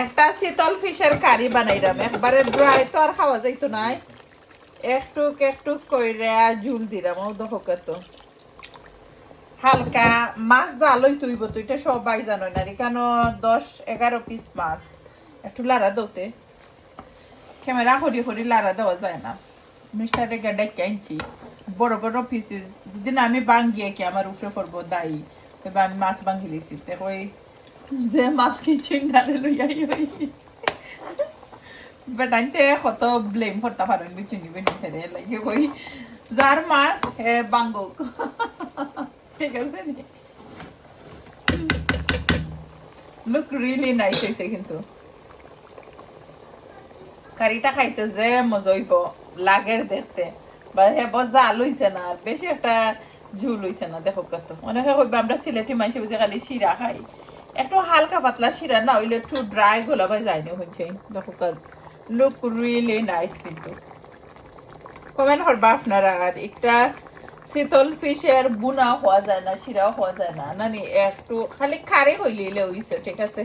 একটা শীতল ফিশের কারি বানাইলাম, একবারে ড্রাই তো আর খাওয়া যাইতো নাই, একটু একটু কইরা ঝুল দিলাম। ও দেখো কত হালকা মাছ জালই তুইব, তুইটা সবাই জানো না কেন 10-11 পিস মাছ একটু লাড়া দোতে ক্যামেরা হরি হরি লাড়া দেওয়া যায় না। মিস্টারে গাডা কিনছি বড় বড় পিসেস, যদি না আমি বাঙ্গিয়ে কি আমার উপরে পড়বো দায়ী, তবে আমি মাছ বাঙ্গি দিয়েছি ওই যে মাছ কিনছেন গাড়ি লইয়াই হই বাট আনতে কত ব্লেম করতে পারেন বিচু নিবে নিতে লাগে ওই যার মাছ হে বাঙ্গুক ঠিক আছে নি। লুক রিয়েলি নাইস হয়েছে কিন্তু কারিটা খাইতে যে মজা হইব লাগের দেখতে, বা জাল হইছে না আর বেশি একটা ঝুল হইছে না। দেখো কত অনেকে কইবে আমরা সিলেটি মানুষ বুঝে খালি শিরা খাই, একটু হালকা পাতলা শিরা না হইলে একটু ড্রাই গোলা ভাই যায়নি হচ্ছে। দেখো কত লুক রিয়েলি নাইস কিন্তু কমেন্ট করবা আপনারা। আর একটা শীতল ফিশের বুনা হওয়া যায় না, শিরাও হওয়া যায় না, নানি একটু খালি খারে হইলে হইছে ঠিক আছে।